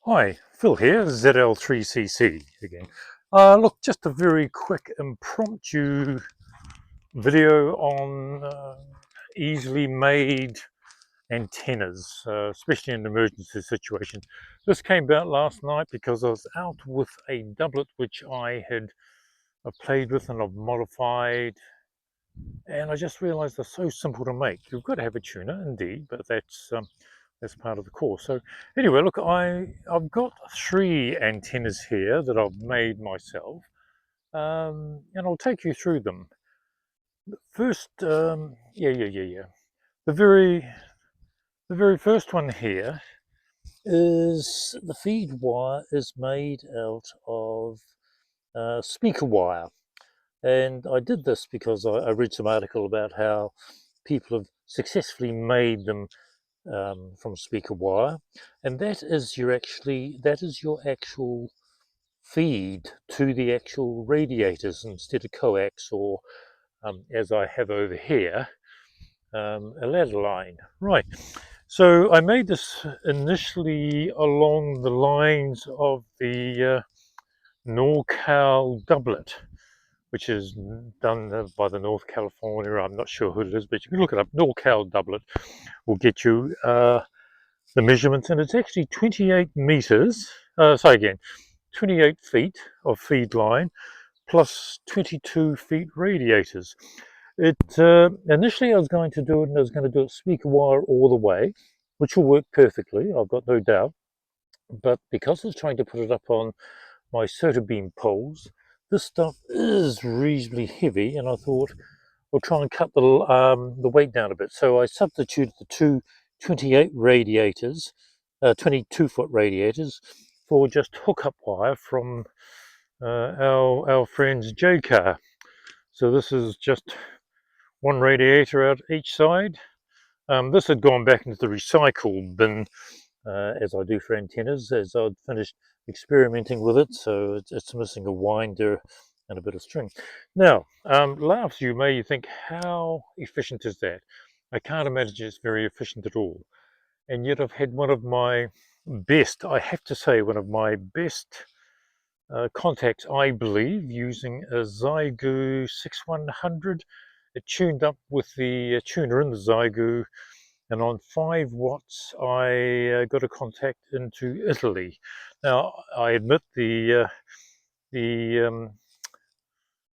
Hi, Phil here, ZL3CC again. Look, just a very quick impromptu video on easily made antennas, especially in an emergency situation. This came about last night because I was out with a doublet which I had played with and I've modified, and I just realized they're so simple to make. You've got to have a tuner indeed, but that's part of the course. So anyway, look, I've got three antennas here that I've made myself, and I'll take you through them. First, yeah. The very the very first one here is the feed wire is made out of speaker wire. And I did this because I read some article about how people have successfully made them from speaker wire, and that is your actual feed to the actual radiators instead of coax or as I have over here, a ladder line. Right. So I made this initially along the lines of the NorCal doublet, which is done by the North California. I'm not sure who it is, but you can look it up. NorCal doublet will get you the measurements, and it's actually 28 meters. 28 feet of feed line plus 22 feet radiators. It initially I was going to do it, and I was going to do it speaker wire all the way, which will work perfectly. I've got no doubt. But because I was trying to put it up on my Certa beam poles, this stuff is reasonably heavy, and I thought I'll try and cut the weight down a bit. So I substituted the two 28 radiators, 22-foot radiators, for just hookup wire from our friend's J-Car. So this is just one radiator out each side. This had gone back into the recycle bin, as I do for antennas, as I'd finished experimenting with it. So it's missing a winder and a bit of string. Now, laughs you may think, how efficient is that? I can't imagine it's very efficient at all. And yet I've had one of my best, I have to say, one of my best contacts, I believe, using a Zygu 6100. It tuned up with the tuner in the Zygu, and on 5 watts I got a contact into Italy. Now I admit the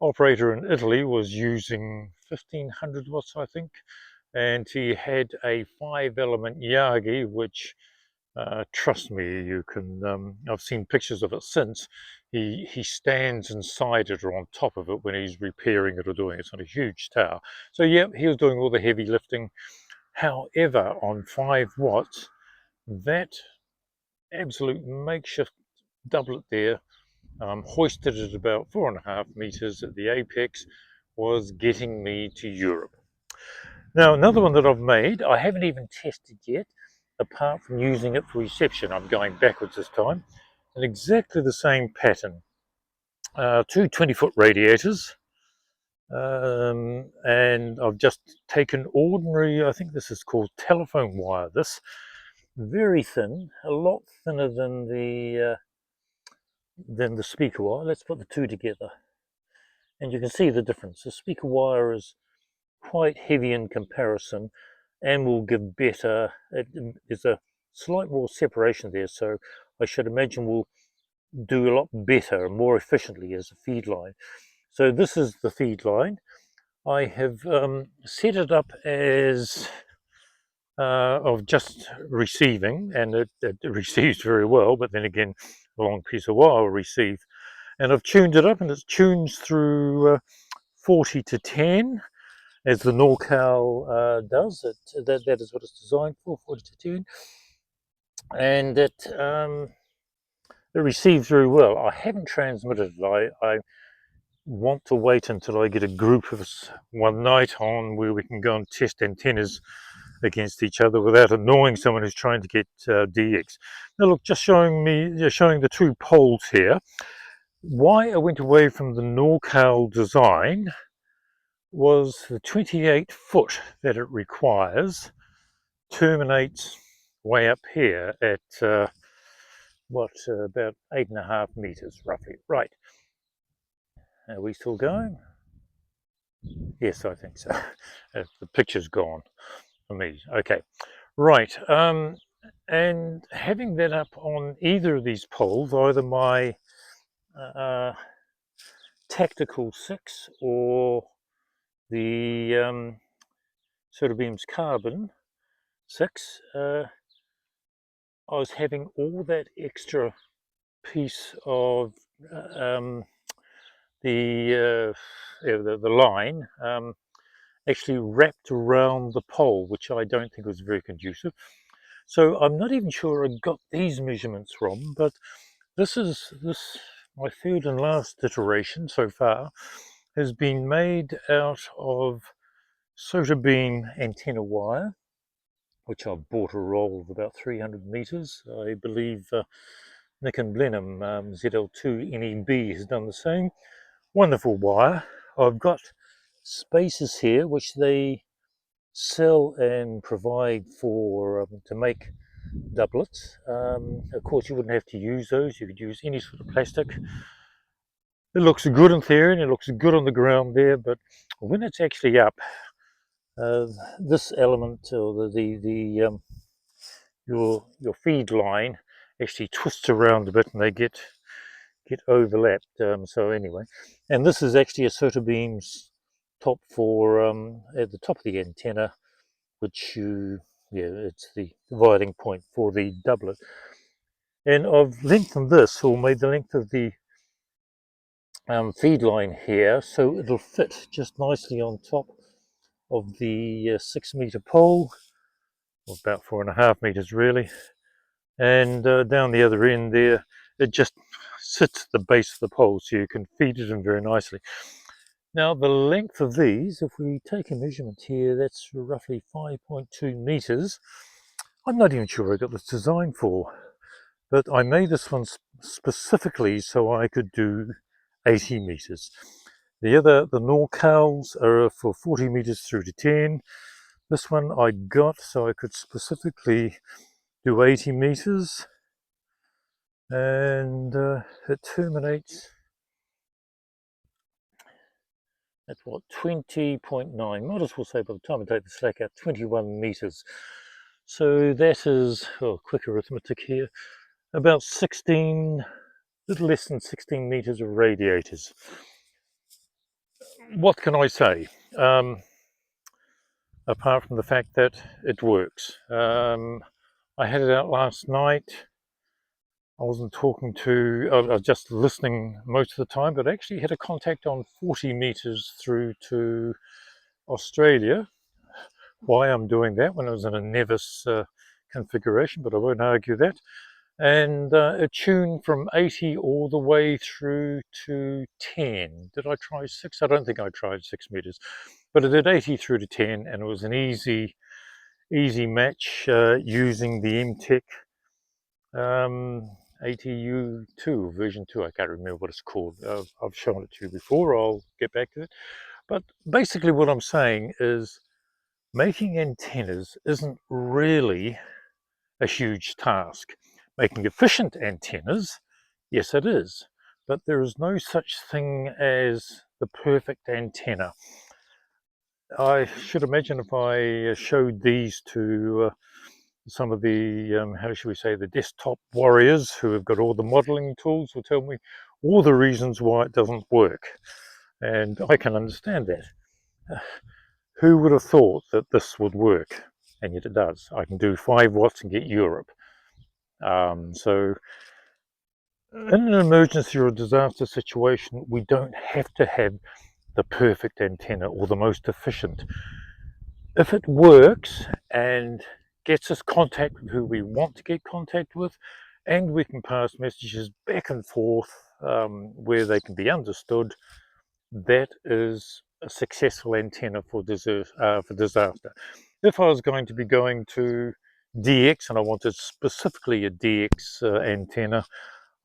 operator in Italy was using 1500 watts, I think, and he had a 5-element Yagi, which trust me, you can. I've seen pictures of it since. He stands inside it or on top of it when he's repairing it or doing it. It's on a huge tower. So yeah, he was doing all the heavy lifting. However, on 5 watts, that absolute makeshift doublet there, hoisted at about 4.5 meters at the apex, was getting me to Europe. Now, another one that I've made, I haven't even tested yet, apart from using it for reception. I'm going backwards this time. And exactly the same pattern. Two 20-foot radiators. And I've just taken ordinary, I think this is called telephone wire, this. Very thin, a lot thinner than the speaker wire. Let's put the two together. And you can see the difference. The speaker wire is quite heavy in comparison and will give better, there's a slight more separation there, so I should imagine we'll do a lot better and more efficiently as a feed line. So this is the feed line. I have set it up as of just receiving, and it receives very well, but then again a long piece of wire will receive, and I've tuned it up, and it tunes through 40 to 10 as the NorCal does. That is what it's designed for, 40 to 10, and it receives very well. I haven't transmitted it. I want to wait until I get a group of us one night on where we can go and test antennas against each other without annoying someone who's trying to get DX. Now look, just showing the two poles here. Why I went away from the NorCal design was the 28 foot that it requires terminates way up here at about 8.5 meters roughly. Right, are we still going? Yes, I think so. The picture's gone for me. Okay, right. And having that up on either of these poles, either my tactical 6 or the Sotobeam's carbon 6, I was having all that extra piece of the line actually wrapped around the pole, which I don't think was very conducive. So I'm not even sure I got these measurements from, but this my third and last iteration so far has been made out of Sotobeam antenna wire, which I've bought a roll of about 300 meters. I believe Nick and Blenheim ZL2NEB has done the same. Wonderful wire. I've got spaces here which they sell and provide for to make doublets. Of course, you wouldn't have to use those. You could use any sort of plastic. It looks good in theory and it looks good on the ground there, but when it's actually up, this element or your feed line actually twists around a bit and they get overlapped. So anyway, and this is actually a Sotobeam's top for at the top of the antenna, which it's the dividing point for the doublet. And I've lengthened this, or made the length of the feed line here, so it'll fit just nicely on top of the 6 meter pole, or about 4.5 meters really. And down the other end there, it just sits at the base of the pole, so you can feed it in very nicely. Now the length of these, if we take a measurement here, that's roughly 5.2 meters. I'm not even sure I got this design for, but I made this one specifically so I could do 80 meters. The NorCals are for 40 meters through to 10. This one I got so I could specifically do 80 meters, and it terminates at what, 20.9, might as well say by the time I take the slack out, 21 meters. So that is, quick arithmetic here, about 16, little less than 16 meters of radiators. What can I say? Apart from the fact that it works. I had it out last night. I wasn't talking to, I was just listening most of the time, but I actually had a contact on 40 meters through to Australia. Why I'm doing that when I was in a Nevis configuration, but I won't argue that. And a tune from 80 all the way through to 10. Did I try 6? I don't think I tried 6 meters, but I did 80 through to 10, and it was an easy match using the MTech ATU2 version 2. I can't remember what it's called. I've shown it to you before. I'll get back to it. But basically what I'm saying is making antennas isn't really a huge task. Making efficient antennas, yes it is, but there is no such thing as the perfect antenna. I should imagine if I showed these to some of the, how should we say, the desktop warriors who have got all the modeling tools, will tell me all the reasons why it doesn't work. And I can understand that. Who would have thought that this would work? And yet it does. I can do 5 watts and get Europe. So in an emergency or a disaster situation, we don't have to have the perfect antenna or the most efficient. If it works and gets us contact with who we want to get contact with, and we can pass messages back and forth where they can be understood, that is a successful antenna for disaster. If I was going to be going to DX and I wanted specifically a DX antenna,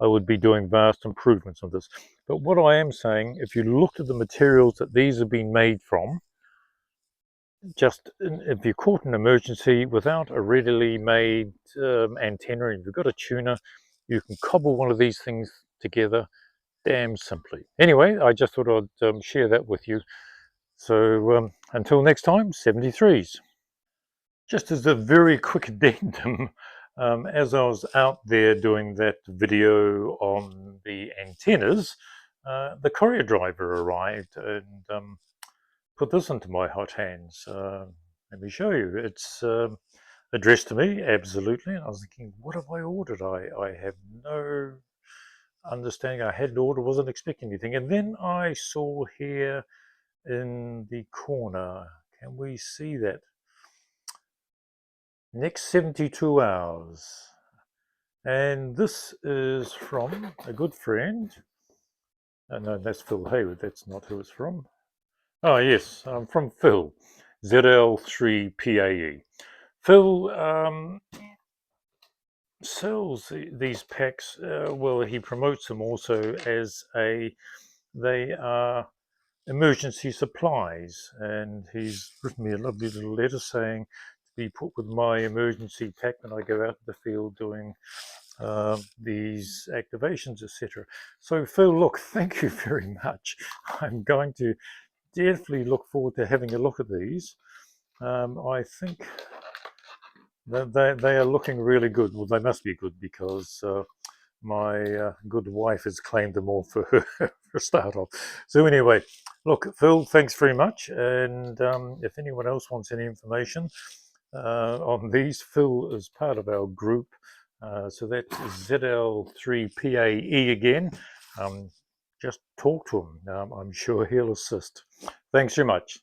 I would be doing vast improvements on this. But what I am saying, if you looked at the materials that these have been made from, just if you're caught in an emergency without a readily made antenna and you've got a tuner, you can cobble one of these things together damn simply. Anyway, I just thought I'd share that with you. So until next time, 73s. Just as a very quick addendum, as I was out there doing that video on the antennas, the courier driver arrived and put this into my hot hands. Let me show you. It's addressed to me, absolutely. And I was thinking, what have I ordered? I have no understanding. I hadn't ordered, wasn't expecting anything. And then I saw here in the corner, can we see that? Next 72 hours. And this is from a good friend. No, that's Phil Hayward. That's not who it's from. Oh, yes, from Phil, ZL3PAE. Phil sells these packs. Well, he promotes them also as they are emergency supplies, and he's written me a lovely little letter saying to be put with my emergency pack when I go out in the field doing these activations, etc. So Phil, look, thank you very much. I'm going to definitely look forward to having a look at these. I think that they are looking really good. Well, they must be good because my good wife has claimed them all for her for a start off. So anyway, look, Phil, thanks very much. And if anyone else wants any information on these, Phil is part of our group. So that's ZL3PAE again. Just talk to him. I'm sure he'll assist. Thanks very much.